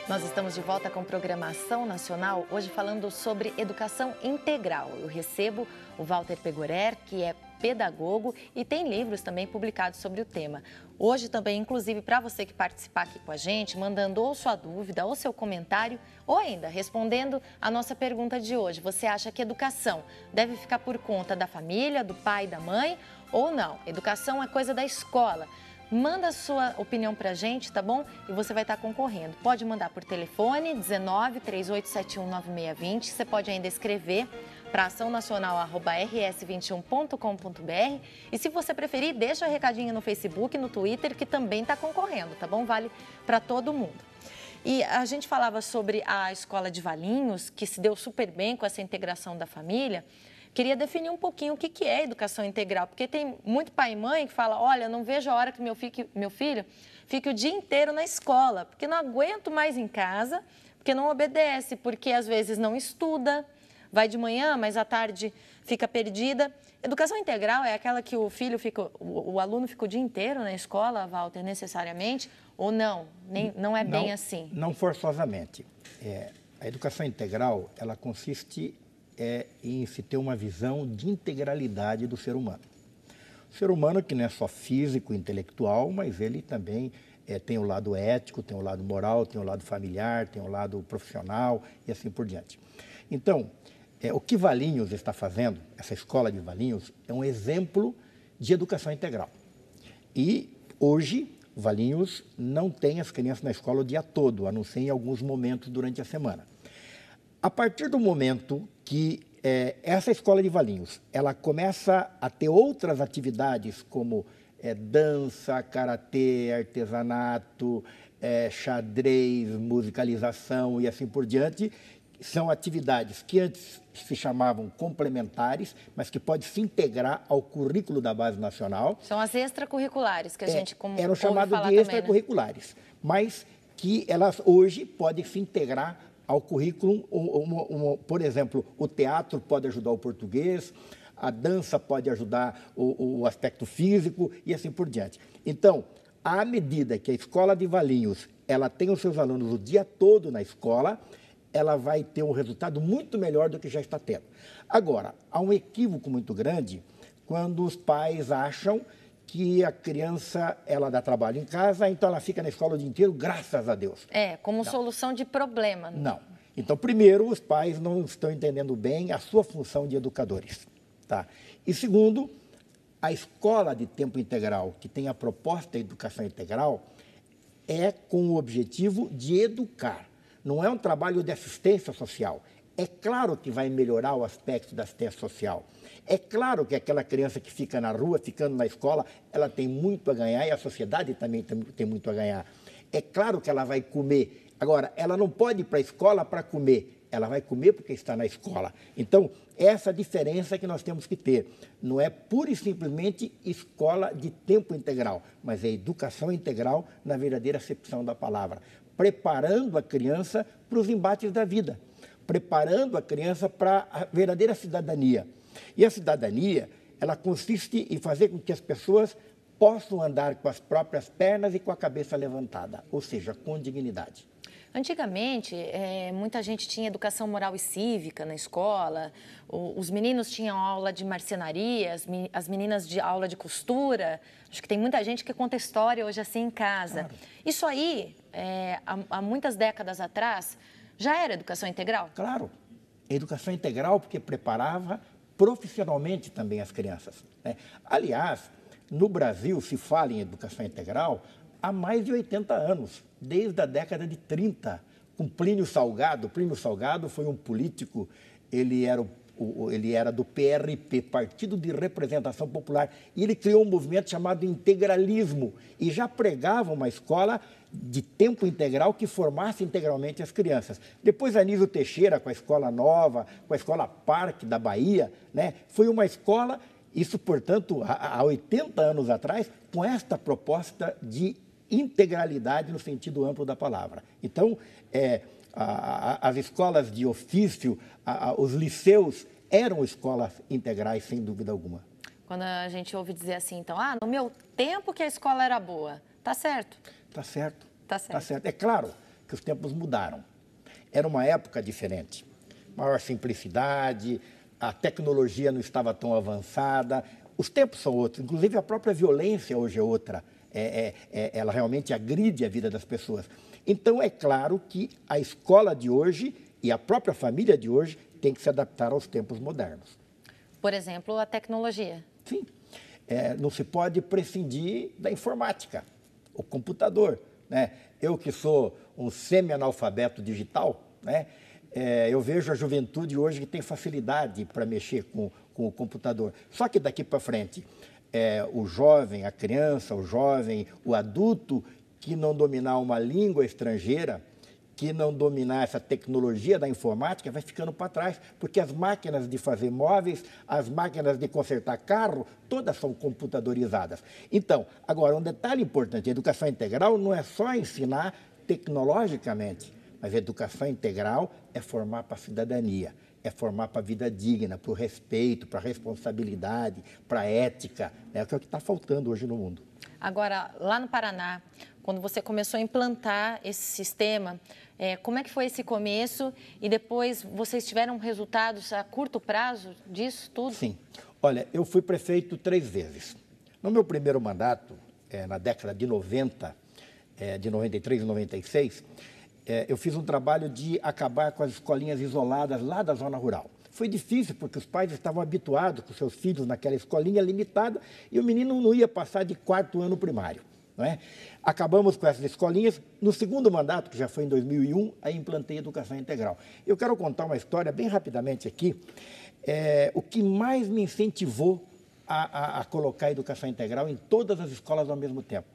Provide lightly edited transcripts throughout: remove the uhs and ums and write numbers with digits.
Nós estamos de volta com programação nacional, hoje falando sobre educação integral. Eu recebo o Walter Pegorer, que é pedagogo e tem livros também publicados sobre o tema. Hoje também, inclusive, para você que participar aqui com a gente, mandando ou sua dúvida ou seu comentário, ou ainda respondendo a nossa pergunta de hoje. Você acha que educação deve ficar por conta da família, do pai e da mãe ou não? Educação é coisa da escola. Manda a sua opinião para a gente, tá bom? E você vai estar concorrendo. Pode mandar por telefone 19 3871 9620. Você pode ainda escrever para açãonacional@rs21.com.br. E se você preferir, deixa um recadinho no Facebook, no Twitter, que também está concorrendo, tá bom? Vale para todo mundo. E a gente falava sobre a escola de Valinhos, que se deu super bem com essa integração da família. Queria definir um pouquinho o que é educação integral, porque tem muito pai e mãe que fala, olha, não vejo a hora que meu filho fique o dia inteiro na escola, porque não aguento mais em casa, porque não obedece, porque às vezes não estuda, vai de manhã, mas à tarde fica perdida. Educação integral é aquela que o aluno fica o dia inteiro na escola, Walter, necessariamente, ou não? Não é bem assim? Não forçosamente. A educação integral, ela consiste em se ter uma visão de integralidade do ser humano. O ser humano que não é só físico, intelectual, mas ele também tem o lado ético, tem o lado moral, tem o lado familiar, tem o lado profissional e assim por diante. Então, o que Valinhos está fazendo, essa escola de Valinhos, é um exemplo de educação integral. E hoje, Valinhos não tem as crianças na escola o dia todo, a não ser em alguns momentos durante a semana. A partir do momento que essa escola de Valinhos, ela começa a ter outras atividades como dança, karatê, artesanato, xadrez, musicalização e assim por diante, são atividades que antes se chamavam complementares, mas que pode se integrar ao currículo da Base Nacional. São as extracurriculares que a gente eram chamadas de extracurriculares, né? Mas que elas hoje podem se integrar ao currículo. Por exemplo, o teatro pode ajudar o português, a dança pode ajudar o aspecto físico e assim por diante. Então, à medida que a escola de Valinhos ela tem os seus alunos o dia todo na escola, ela vai ter um resultado muito melhor do que já está tendo. Agora, há um equívoco muito grande quando os pais acham que a criança, ela dá trabalho em casa, então ela fica na escola o dia inteiro, graças a Deus. Como solução de problema. Não. Então, primeiro, os pais não estão entendendo bem a sua função de educadores. Tá? E segundo, a escola de tempo integral, que tem a proposta de educação integral, é com o objetivo de educar. Não é um trabalho de assistência social. É claro que vai melhorar o aspecto da assistência social. É claro que aquela criança que fica na rua, ficando na escola, ela tem muito a ganhar e a sociedade também tem muito a ganhar. É claro que ela vai comer. Agora, ela não pode ir para a escola para comer. Ela vai comer porque está na escola. Então, essa diferença que nós temos que ter. Não é pura e simplesmente escola de tempo integral, mas é educação integral na verdadeira acepção da palavra. Preparando a criança para os embates da vida. Preparando a criança para a verdadeira cidadania. E a cidadania, ela consiste em fazer com que as pessoas possam andar com as próprias pernas e com a cabeça levantada, ou seja, com dignidade. Antigamente, muita gente tinha educação moral e cívica na escola, os meninos tinham aula de marcenaria, as meninas de aula de costura. Acho que tem muita gente que conta história hoje assim em casa. Claro. Isso aí, há muitas décadas atrás, já era educação integral? Claro, educação integral porque preparava profissionalmente também as crianças, né? Aliás, no Brasil se fala em educação integral há mais de 80 anos, desde a década de 30, com Plínio Salgado. Plínio Salgado foi um político, ele era do PRP, Partido de Representação Popular, e ele criou um movimento chamado integralismo, e já pregava uma escola de tempo integral que formasse integralmente as crianças. Depois, Anísio Teixeira, com a Escola Nova, com a Escola Parque da Bahia, né, foi uma escola, isso, portanto, há 80 anos atrás, com esta proposta de integralidade no sentido amplo da palavra. Então, as escolas de ofício, os liceus, eram escolas integrais, sem dúvida alguma. Quando a gente ouve dizer assim, então, no meu tempo que a escola era boa, tá certo? Tá certo. Tá certo. Tá certo. É claro que os tempos mudaram. Era uma época diferente, maior simplicidade, a tecnologia não estava tão avançada, os tempos são outros, inclusive a própria violência hoje é outra, ela realmente agride a vida das pessoas. Então, é claro que a escola de hoje e a própria família de hoje tem que se adaptar aos tempos modernos. Por exemplo, a tecnologia. Sim, não se pode prescindir da informática, o computador, né? Eu que sou um semi-analfabeto digital, né? Eu vejo a juventude hoje que tem facilidade para mexer com o computador. Só que daqui para frente, o jovem, a criança, o jovem, o adulto que não dominar uma língua estrangeira, que não dominar essa tecnologia da informática, vai ficando para trás, porque as máquinas de fazer móveis, as máquinas de consertar carro, todas são computadorizadas. Então, agora, um detalhe importante, a educação integral não é só ensinar tecnologicamente, mas a educação integral é formar para a cidadania, é formar para a vida digna, para o respeito, para a responsabilidade, para a ética, né? Que é o que está faltando hoje no mundo. Agora, lá no Paraná, quando você começou a implantar esse sistema, como é que foi esse começo e depois vocês tiveram resultados a curto prazo disso tudo? Sim. Olha, eu fui prefeito 3 vezes. No meu primeiro mandato, na década de 90, de 93 e 96, eu fiz um trabalho de acabar com as escolinhas isoladas lá da zona rural. Foi difícil porque os pais estavam habituados com seus filhos naquela escolinha limitada e o menino não ia passar de 4º ano primário. Não é? Acabamos com essas escolinhas. No segundo mandato, que já foi em 2001, aí implantei a educação integral. Eu quero contar uma história bem rapidamente aqui. O que mais me incentivou a colocar a educação integral em todas as escolas ao mesmo tempo.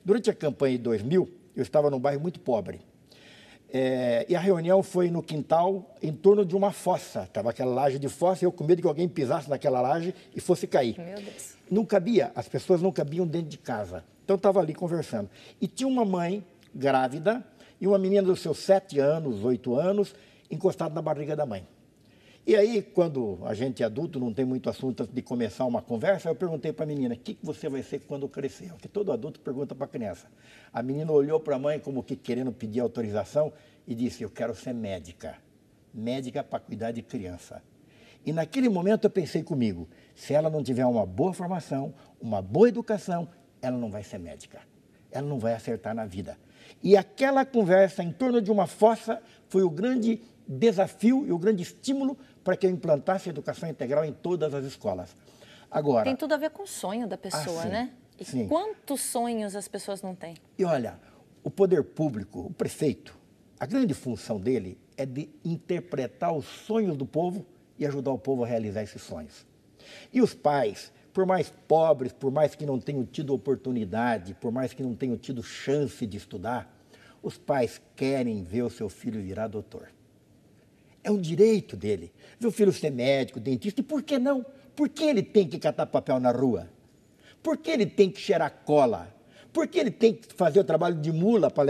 Durante a campanha de 2000, eu estava num bairro muito pobre. E a reunião foi no quintal, em torno de uma fossa. Estava aquela laje de fossa e eu com medo que alguém pisasse naquela laje e fosse cair. Meu Deus. Não cabia, as pessoas não cabiam dentro de casa. Então, eu estava ali conversando. E tinha uma mãe grávida e uma menina dos seus 7 anos, 8 anos, encostada na barriga da mãe. E aí, quando a gente é adulto, não tem muito assunto antes de começar uma conversa, eu perguntei para a menina, o que você vai ser quando crescer? Porque todo adulto pergunta para a criança. A menina olhou para a mãe como que querendo pedir autorização e disse, eu quero ser médica. Médica para cuidar de criança. E naquele momento eu pensei comigo, se ela não tiver uma boa formação, uma boa educação, ela não vai ser médica. Ela não vai acertar na vida. E aquela conversa em torno de uma fossa foi o grande desafio e o grande estímulo para que eu implantasse a educação integral em todas as escolas. Agora, tem tudo a ver com o sonho da pessoa, sim, né? E sim. Quantos sonhos as pessoas não têm? E olha, o poder público, o prefeito, a grande função dele é de interpretar os sonhos do povo e ajudar o povo a realizar esses sonhos. E os pais, por mais pobres, por mais que não tenham tido oportunidade, por mais que não tenham tido chance de estudar, os pais querem ver o seu filho virar doutor. É um direito dele, ver o filho ser médico, dentista, e por que não? Por que ele tem que catar papel na rua? Por que ele tem que cheirar cola? Por que ele tem que fazer o trabalho de mula para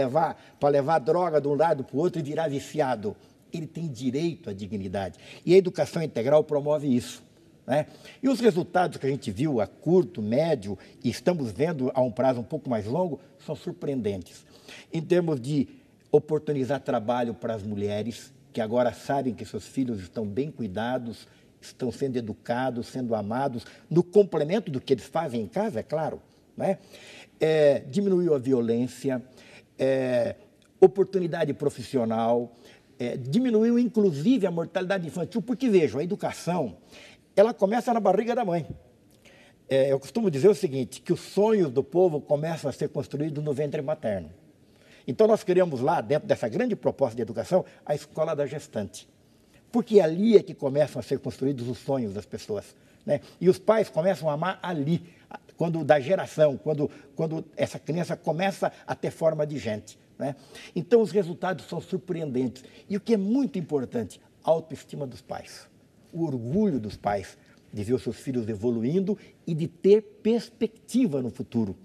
levar droga de um lado para o outro e virar viciado? Ele tem direito à dignidade. E a educação integral promove isso, né? E os resultados que a gente viu a curto, médio, e estamos vendo a um prazo um pouco mais longo, são surpreendentes. Em termos de oportunizar trabalho para as mulheres, que agora sabem que seus filhos estão bem cuidados, estão sendo educados, sendo amados, no complemento do que eles fazem em casa, é claro, né? Diminuiu a violência, oportunidade profissional, diminuiu inclusive a mortalidade infantil, porque, vejam, a educação, ela começa na barriga da mãe. Eu costumo dizer o seguinte, que os sonhos do povo começam a ser construídos no ventre materno. Então, nós criamos lá, dentro dessa grande proposta de educação, a escola da gestante. Porque ali é que começam a ser construídos os sonhos das pessoas, né? E os pais começam a amar ali, da geração, quando essa criança começa a ter forma de gente, né? Então, os resultados são surpreendentes. E o que é muito importante, a autoestima dos pais. O orgulho dos pais de ver os seus filhos evoluindo e de ter perspectiva no futuro.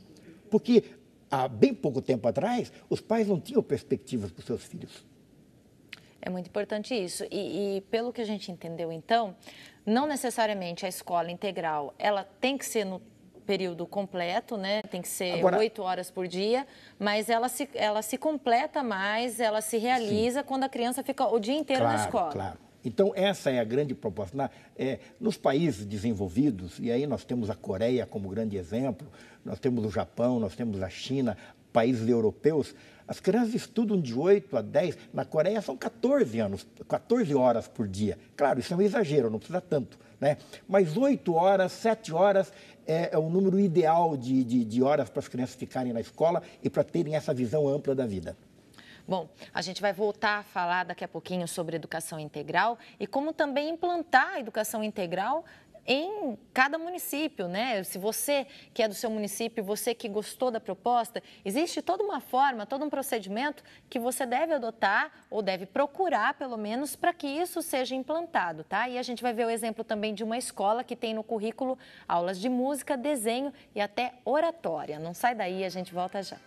Porque há bem pouco tempo atrás, os pais não tinham perspectivas para os seus filhos. É muito importante isso. E pelo que a gente entendeu, então, não necessariamente a escola integral, ela tem que ser período completo, né? Tem que ser Agora, 8 horas por dia, mas ela se completa mais, ela se realiza quando a criança fica o dia inteiro na escola. Claro. Então, essa é a grande proposta. Nos países desenvolvidos, e aí nós temos a Coreia como grande exemplo, nós temos o Japão, nós temos a China, países europeus, as crianças estudam de 8 a 10, na Coreia são 14 horas por dia. Claro, isso é um exagero, não precisa tanto, né? Mas 8 horas, 7 horas é o número ideal de horas para as crianças ficarem na escola e para terem essa visão ampla da vida. Bom, a gente vai voltar a falar daqui a pouquinho sobre educação integral e como também implantar a educação integral em cada município, né? Se você que é do seu município, você que gostou da proposta, existe toda uma forma, todo um procedimento que você deve adotar ou deve procurar, pelo menos, para que isso seja implantado, tá? E a gente vai ver o exemplo também de uma escola que tem no currículo aulas de música, desenho e até oratória. Não sai daí, a gente volta já.